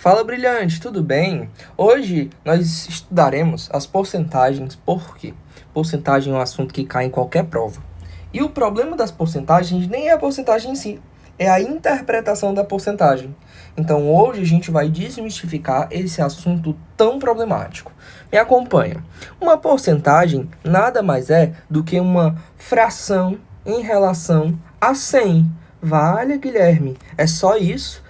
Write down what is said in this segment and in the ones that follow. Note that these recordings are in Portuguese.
Fala, brilhante, tudo bem? Hoje nós estudaremos as porcentagens, porque porcentagem é um assunto que cai em qualquer prova. E o problema das porcentagens nem é a porcentagem em si, é a interpretação da porcentagem. Então hoje a gente vai desmistificar esse assunto tão problemático. Me acompanha. Uma porcentagem nada mais é do que uma fração em relação a 100. Vale, Guilherme, é só isso?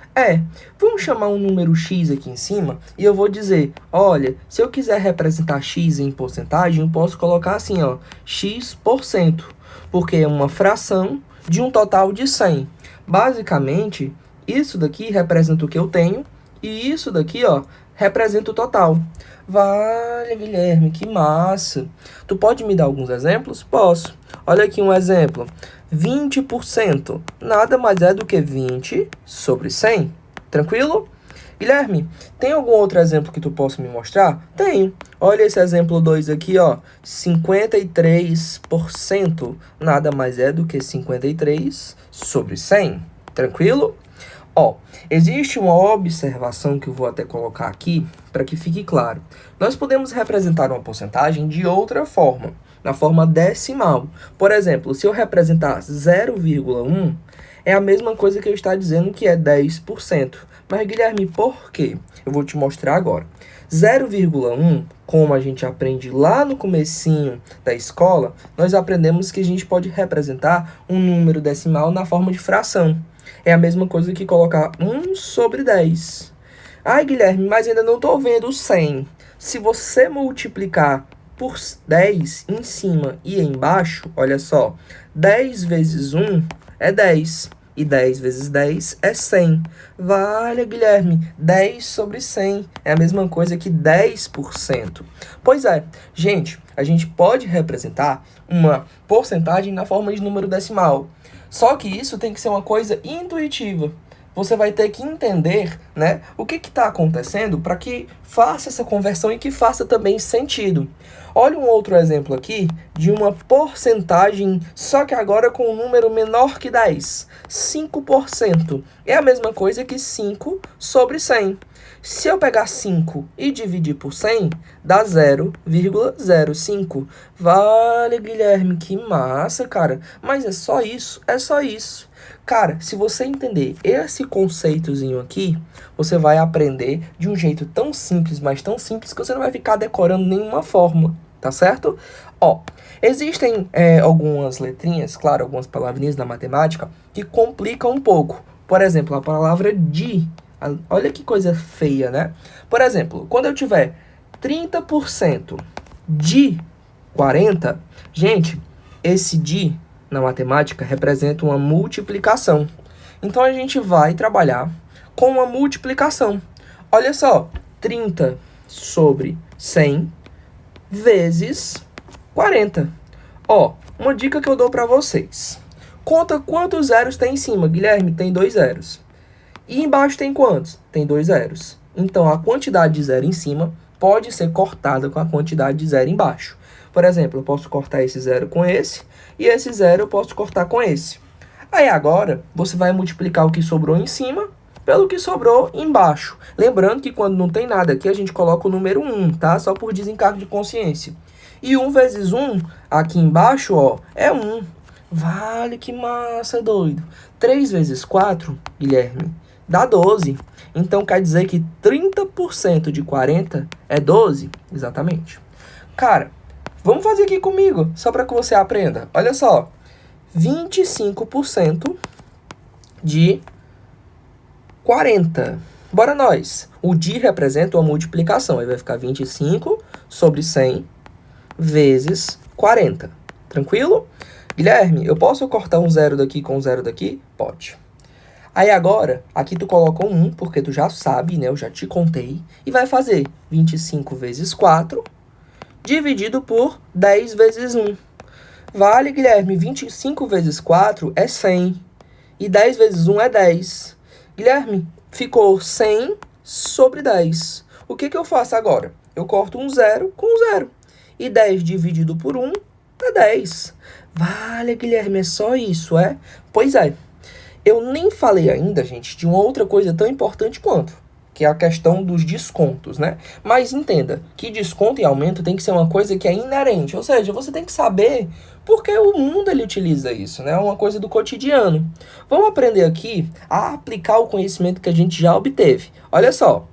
Vamos chamar um número x aqui em cima e eu vou dizer, olha, se eu quiser representar x em porcentagem, eu posso colocar assim, ó, x%, porque é uma fração de um total de 100. Basicamente, isso daqui representa o que eu tenho e isso daqui, ó, representa o total. Vale, Guilherme, que massa! Tu pode me dar alguns exemplos? Posso. Olha aqui um exemplo. 20% nada mais é do que 20 sobre 100. Tranquilo? Guilherme, tem algum outro exemplo que tu possa me mostrar? Tenho. Olha esse exemplo 2 aqui, ó. 53% nada mais é do que 53 sobre 100. Tranquilo? Ó, existe uma observação que eu vou até colocar aqui para que fique claro. Nós podemos representar uma porcentagem de outra forma, na forma decimal. Por exemplo, se eu representar 0,1, é a mesma coisa que eu estar dizendo que é 10%. Mas, Guilherme, por quê? Eu vou te mostrar agora. 0,1, como a gente aprende lá no comecinho da escola, nós aprendemos que a gente pode representar um número decimal na forma de fração. É a mesma coisa que colocar 1 sobre 10. Ai, Guilherme, mas ainda não estou vendo o 100. Se você multiplicar por 10 em cima e embaixo, olha só, 10 vezes 1 é 10. E 10 vezes 10 é 100. Vale, Guilherme, 10 sobre 100 é a mesma coisa que 10%. Pois é, gente, a gente pode representar uma porcentagem na forma de número decimal. Só que isso tem que ser uma coisa intuitiva. Você vai ter que entender, né, o que está acontecendo para que faça essa conversão e que faça também sentido. Olha um outro exemplo aqui de uma porcentagem, só que agora com um número menor que 10. 5%. É a mesma coisa que 5 sobre 100. Se eu pegar 5 e dividir por 100, dá 0,05. Vale, Guilherme, que massa, cara. Mas é só isso, é só isso. Cara, se você entender esse conceitozinho aqui, você vai aprender de um jeito tão simples, mas tão simples, que você não vai ficar decorando nenhuma fórmula, tá certo? Ó, existem algumas letrinhas, claro, algumas palavrinhas na matemática, que complicam um pouco. Por exemplo, a palavra de. Olha que coisa feia, né? Por exemplo, quando eu tiver 30% de 40, gente, esse de na matemática representa uma multiplicação. Então a gente vai trabalhar com uma multiplicação. Olha só, 30 sobre 100 vezes 40. Ó, uma dica que eu dou para vocês. Conta quantos zeros tem em cima. Guilherme, tem 2 zeros. E embaixo tem quantos? Tem 2 zeros. Então, a quantidade de zero em cima pode ser cortada com a quantidade de zero embaixo. Por exemplo, eu posso cortar esse zero com esse, e esse zero eu posso cortar com esse. Aí agora, você vai multiplicar o que sobrou em cima pelo que sobrou embaixo. Lembrando que quando não tem nada aqui, a gente coloca o número 1, tá? Só por desencargo de consciência. E 1 vezes 1, aqui embaixo, ó, é 1. Vale, que massa, doido. 3 vezes 4, Guilherme, dá 12. Então, quer dizer que 30% de 40 é 12? Exatamente. Cara, vamos fazer aqui comigo, só para que você aprenda. Olha só, 25% de 40. Bora nós. O de representa uma multiplicação. Aí vai ficar 25 sobre 100 vezes 40. Tranquilo? Guilherme, eu posso cortar um zero daqui com um zero daqui? Pode. Aí agora, aqui tu coloca um 1, porque tu já sabe, né? Eu já te contei. E vai fazer 25 vezes 4, dividido por 10 vezes 1. Vale, Guilherme, 25 vezes 4 é 100. E 10 vezes 1 é 10. Guilherme, ficou 100 sobre 10. O que eu faço agora? Eu corto um zero com um zero. E 10 dividido por 1 dá 10. Vale, Guilherme, é só isso, é? Pois é. Eu nem falei ainda, gente, de uma outra coisa tão importante quanto. que é a questão dos descontos, né? Mas entenda que desconto e aumento tem que ser uma coisa que é inerente, ou seja, você tem que saber porque o mundo ele utiliza isso, né? É uma coisa do cotidiano. Vamos aprender aqui a aplicar o conhecimento que a gente já obteve. Olha só,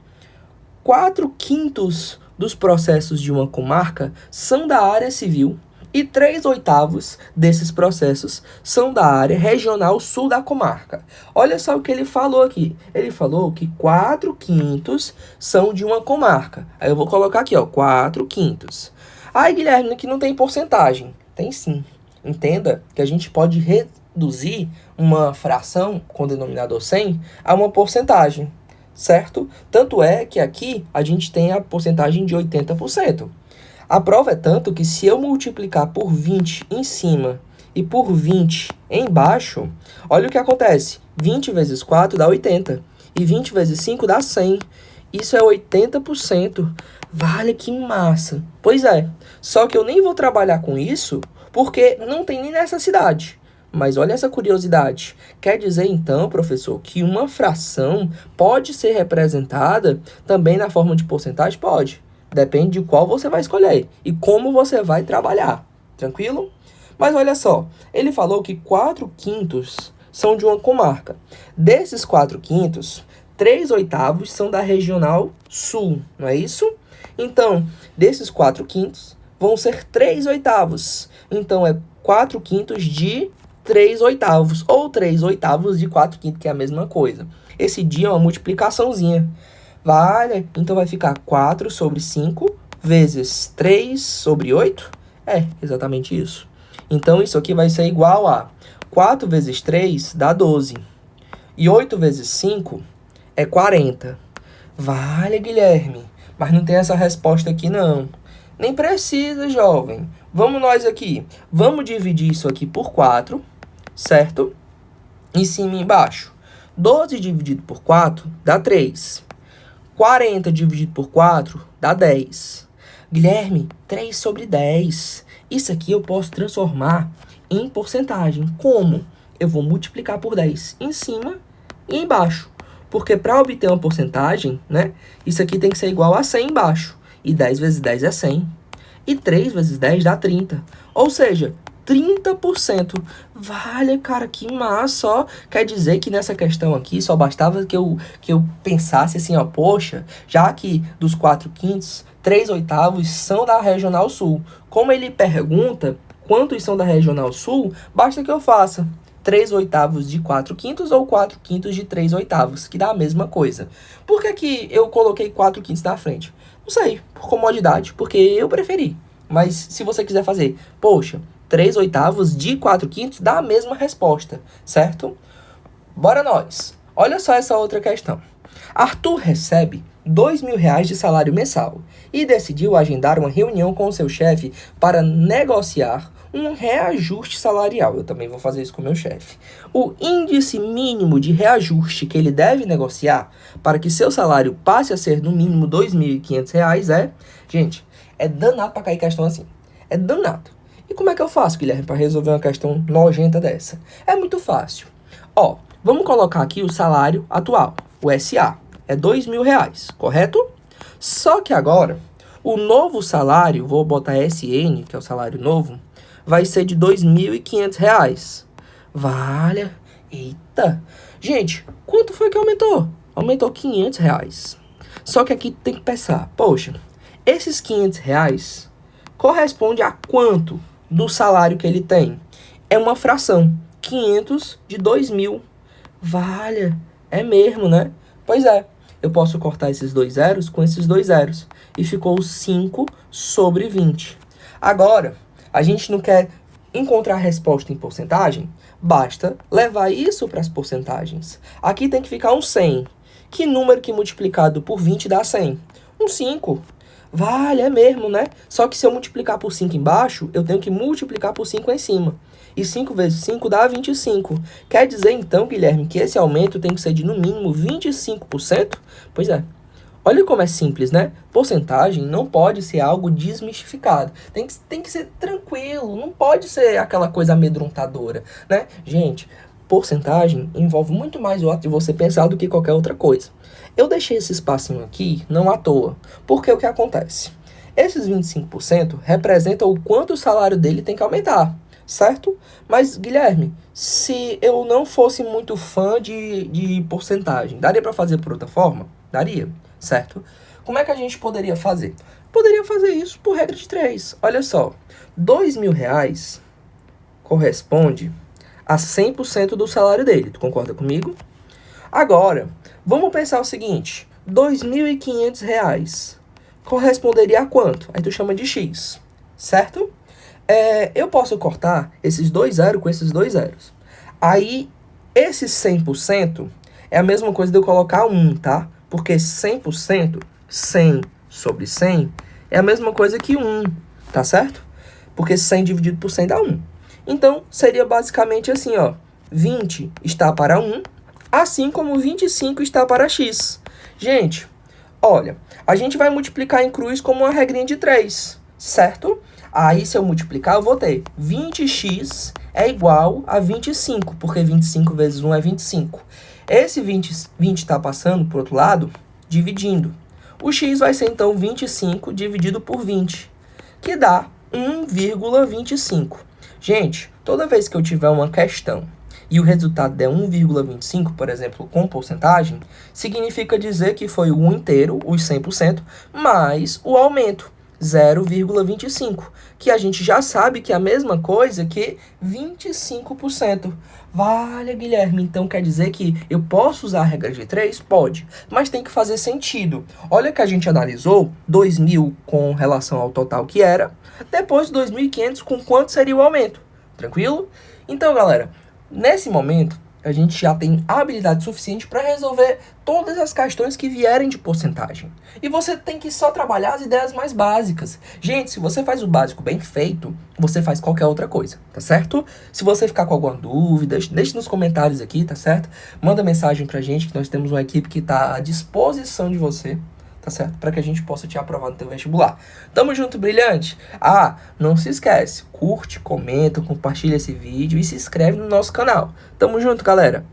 4/5 dos processos de uma comarca são da área civil e 3/8 desses processos são da área regional sul da comarca. Olha só o que ele falou aqui. Ele falou que 4/5 são de uma comarca. Aí eu vou colocar aqui, ó, 4/5. Ai, Guilherme, que não tem porcentagem. Tem sim. Entenda que a gente pode reduzir uma fração com denominador 100 a uma porcentagem, certo? Tanto é que aqui a gente tem a porcentagem de 80%. A prova é tanto que se eu multiplicar por 20 em cima e por 20 embaixo, olha o que acontece. 20 vezes 4 dá 80. E 20 vezes 5 dá 100. Isso é 80%. Vale, que massa. Pois é, só que eu nem vou trabalhar com isso porque não tem nem necessidade. Mas olha essa curiosidade. Quer dizer, então, professor, que uma fração pode ser representada também na forma de porcentagem? Pode. Depende de qual você vai escolher e como você vai trabalhar. Tranquilo? Mas olha só, ele falou que 4/5 são de uma comarca. Desses 4/5, 3/8 são da regional sul, não é isso? Então, desses 4/5 vão ser 3/8. Então, é 4/5 de 3/8, ou 3/8 de 4/5, que é a mesma coisa. Esse dia é uma multiplicaçãozinha. Vale, então vai ficar 4 sobre 5 vezes 3 sobre 8. É, exatamente isso. Então, isso aqui vai ser igual a 4 vezes 3 dá 12. E 8 vezes 5 é 40. Vale, Guilherme. Mas não tem essa resposta aqui, não. Nem precisa, jovem. Vamos nós aqui. Vamos dividir isso aqui por 4, certo? Em cima e embaixo. 12 dividido por 4 dá 3. 40 dividido por 4 dá 10. Guilherme, 3 sobre 10. Isso aqui eu posso transformar em porcentagem. Como? Eu vou multiplicar por 10 em cima e embaixo. Porque para obter uma porcentagem, né, isso aqui tem que ser igual a 100 embaixo. E 10 vezes 10 é 100. E 3 vezes 10 dá 30. Ou seja, 30%. Vale, cara, que massa, ó. Quer dizer que nessa questão aqui só bastava que eu pensasse assim, ó, poxa, já que dos 4/5, 3/8 são da Regional Sul. Como ele pergunta quantos são da Regional Sul, basta que eu faça 3/8 de 4/5 ou 4/5 de 3/8, que dá a mesma coisa. Por que que eu coloquei 4/5 na frente? Não sei, por comodidade, porque eu preferi. Mas se você quiser fazer, poxa, 3/8 de 4/5 dá a mesma resposta, certo? Bora nós. Olha só essa outra questão. Arthur recebe R$ 2.000 de salário mensal e decidiu agendar uma reunião com o seu chefe para negociar um reajuste salarial. Eu também vou fazer isso com o meu chefe. O índice mínimo de reajuste que ele deve negociar para que seu salário passe a ser no mínimo R$ 2.500 é... Gente, é danado para cair questão assim. É danado. E como é que eu faço, Guilherme, para resolver uma questão nojenta dessa? É muito fácil. Ó, vamos colocar aqui o salário atual, o SA. É R$ 2.000, correto? Só que agora, o novo salário, vou botar SN, que é o salário novo, vai ser de R$ 2.500. Vale. Eita. Gente, quanto foi que aumentou? Aumentou R$ 500. Só que aqui tem que pensar, poxa, esses R$ 500 corresponde a quanto do salário que ele tem? É uma fração. 500 de 2.000. Vale. É mesmo, né? Pois é. Eu posso cortar esses 2 zeros com esses 2 zeros. E ficou 5 sobre 20. Agora, a gente não quer encontrar a resposta em porcentagem? Basta levar isso para as porcentagens. Aqui tem que ficar um 100. Que número que multiplicado por 20 dá 100? Um 5. Vale, é mesmo, né? Só que se eu multiplicar por 5 embaixo, eu tenho que multiplicar por 5 em cima. E 5 vezes 5 dá 25. Quer dizer, então, Guilherme, que esse aumento tem que ser de, no mínimo, 25%? Pois é. Olha como é simples, né? Porcentagem não pode ser algo desmistificado. Tem que ser tranquilo, não pode ser aquela coisa amedrontadora, né? Gente, porcentagem envolve muito mais o ato de você pensar do que qualquer outra coisa. Eu deixei esse espacinho aqui não à toa, porque o que acontece? Esses 25% representam o quanto o salário dele tem que aumentar, certo? Mas, Guilherme, se eu não fosse muito fã de porcentagem, daria para fazer por outra forma? Daria, certo? Como é que a gente poderia fazer? Poderia fazer isso por regra de 3. Olha só, R$ 2.000 corresponde a 100% do salário dele. Tu concorda comigo? Agora, vamos pensar o seguinte. R$ 2.500 corresponderia a quanto? Aí tu chama de X, certo? Eu posso cortar esses 2 zeros com esses 2 zeros. Aí, esse 100% é a mesma coisa de eu colocar 1, tá? Porque 100%, 100 sobre 100, é a mesma coisa que 1, tá certo? Porque 100 dividido por 100 dá 1. Então, seria basicamente assim, ó. 20 está para 1, assim como 25 está para X. Gente, olha, a gente vai multiplicar em cruz como uma regrinha de 3, certo? Aí, se eu multiplicar, eu vou ter 20x é igual a 25, porque 25 vezes 1 é 25. Esse 20 está passando para o outro lado, dividindo. O x vai ser, então, 25 dividido por 20, que dá 1,25. Gente, toda vez que eu tiver uma questão e o resultado der 1,25, por exemplo, com porcentagem, significa dizer que foi o 1 inteiro, os 100%, mais o aumento, 0,25, que a gente já sabe que é a mesma coisa que 25%. Vale, Guilherme, então quer dizer que eu posso usar a regra de 3? Pode, mas tem que fazer sentido. Olha que a gente analisou 2.000 com relação ao total que era, depois 2.500 com quanto seria o aumento. Tranquilo? Então, galera, nesse momento, a gente já tem habilidade suficiente para resolver todas as questões que vierem de porcentagem. E você tem que só trabalhar as ideias mais básicas. Gente, se você faz o básico bem feito, você faz qualquer outra coisa, tá certo? Se você ficar com alguma dúvida, deixe nos comentários aqui, tá certo? Manda mensagem pra gente, que nós temos uma equipe que tá à disposição de você, tá certo? Para que a gente possa te aprovar no teu vestibular. Tamo junto, brilhante! Ah, não se esquece, curte, comenta, compartilha esse vídeo e se inscreve no nosso canal. Tamo junto, galera!